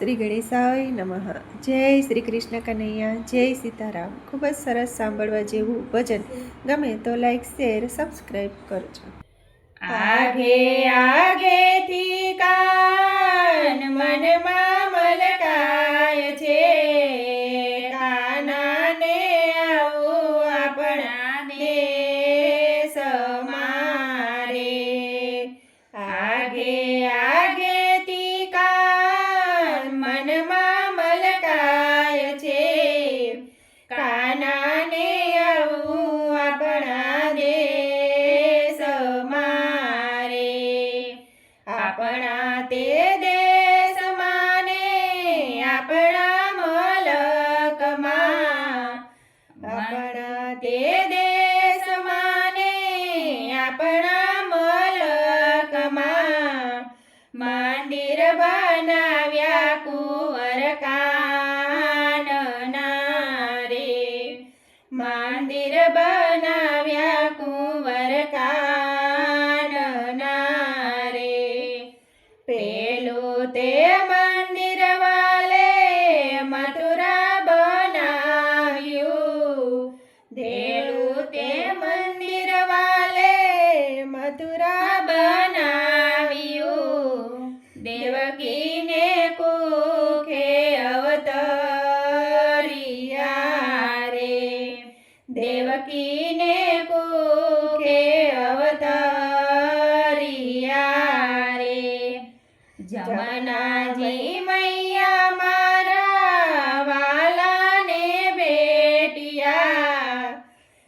શ્રી ગણેશાય નમઃ। જય શ્રી કૃષ્ણ કનૈયા, જય સીતારામ। ખૂબ જ સરસ સાંભળવા જેવું ભજન ગમે તો લાઈક, શેર, સબસ્ક્રાઈબ કરજો। આગે આગેથી કાન મનમાં મલકાય છે, કાનાને આવું આપણા દેશ મારે। આગે આગેથી કાન મનમાં મલકાય છે, કાનાને આવું આપણા દેશ મારે। આપણા તે દેશમાં ને આપણા મલકમાં, આપણા તે દેશમાં ને આપણા મલકમાં મંદિર બનાવ્યા કુંવર કાનના રે। મંદિર બનાવ્યા કુંવર કાનના રે। પેલું તે મંદિર વાલે મથુરા બનાવ્યું, દેલું તે મંદિર વાલે મથુરા બનાવ્યું। દેવકીને કુખે અવતરિયા રે, દેવકીને કુખે અવતરિયા રે। જમનાજી મૈયા મારા વાલાને ભેટ્યા,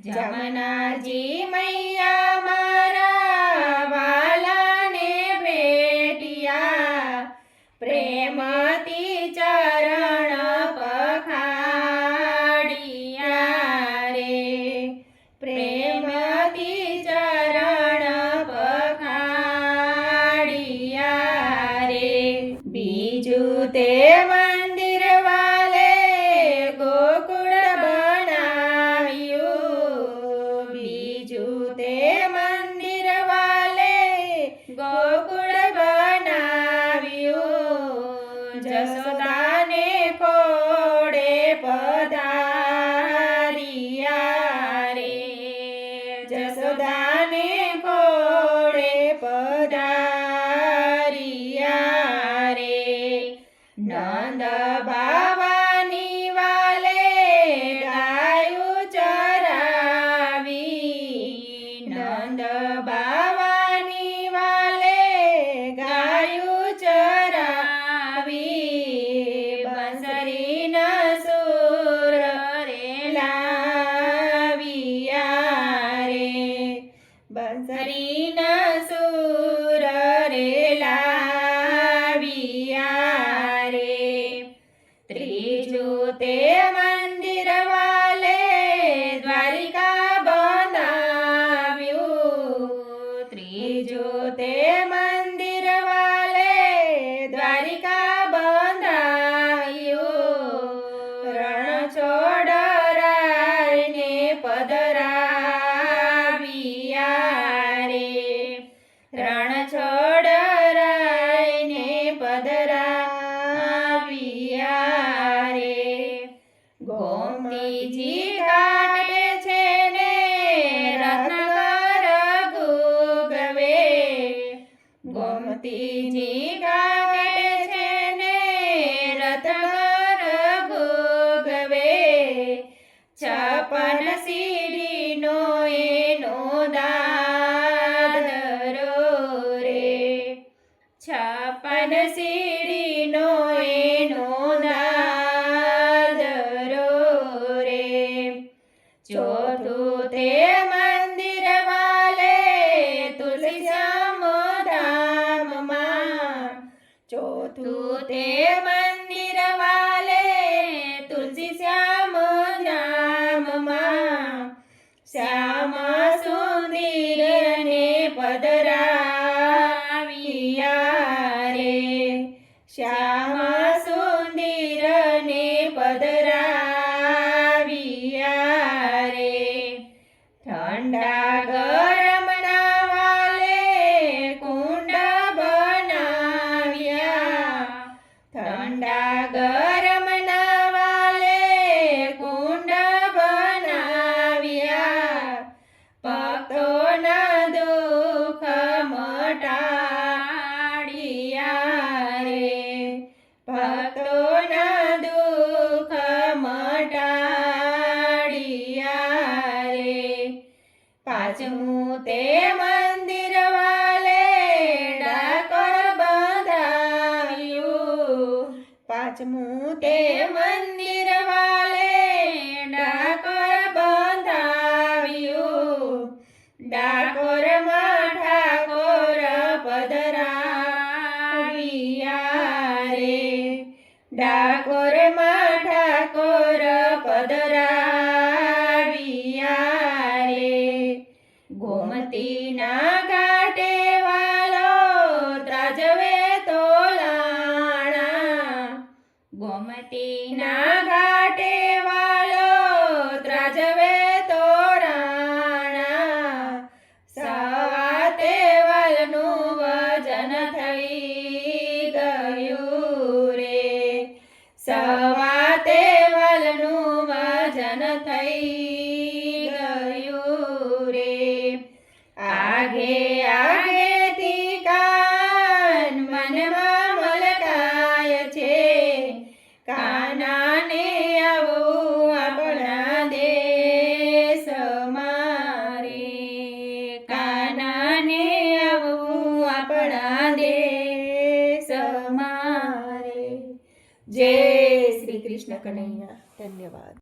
જમનાજી મૈયા મારા વાલાને ભેટ્યા। પ્રેમથી ચરણ પખાડિયા રે, પ્રેમથી ચરણ પખાડિયા રે। બીજું તે મંદિર વાલે ગોકુળ બનાવ્યું, બીજું તે મંદિર વાલે ગોકુળ બનાવ્યું। જશોદાને ખોડે પધાર્યા રે, જશોદાને ખોડે પધાર્યા રે। નંદ બાવાની વાલે ગાયું ચરાવી, નંદ બાવાની વાલે ગાયું ચરાવી। બંસરીના સૂર રે લાવ્યા રે, બંસરીના સૂર રે લાવ્યા રે। ત્રીજું તે મંદિર વાલે દ્વારિકા બનાવ્યું, ત્રીજું તે મંદિર વાલે દ્વારિકા બંધાયું। રણછોડરાયને પધરાવ્યા રે, રણછોડરાયને પધરાવ્યા રે। ગોમતીજી કાઢે છે ને રત્નકર ગુગવે, ગોમતીજી કાઢે છે ને રત્નકર ગુગવે। 56 સીડીનો એનો દાદરો રે, 56 સીડીનો એનો દાદરો રે। ચોથું તે મંદિર વાલે તુલસીશ્યામ ધામમાં, ચોથું તે મંદિર વાલે તુલસીશ્યામ ધામમાં। શ્યામ સુંદરને પધરાવ્યા રે, શ્યામ સુંદરને પધરાવ્યા રે। પાંચમું તે મંદિર વાલે ડાકોર બંધાવ્યું. પાંચમું તે મંદિર વાલે ડાકોર બંધાવ્યું. ડાકોરમાં ઠાકોર પધરાવ્યા રે. ડાકોરમાં ઠાકોર પધરાવ્યા રે. ગોમતીના ઘાટે વાલો ત્રાજવે તોલાણા. ગોમતીના ઘાટે વાલો ત્રાજવે તોરાણા. સવાતે વાલનું વજન થઈ ગયું રે. સવાતે વાલનું વજન થઈ ગયું રે. આગે આગેથી કાન મનમાં મલકાય છે. કાનાને આવું આપણા દેશમાં રે. કાનાને આવું આપણા દેશમાં રે. જય શ્રી કૃષ્ણ કનૈયા. ધન્યવાદ.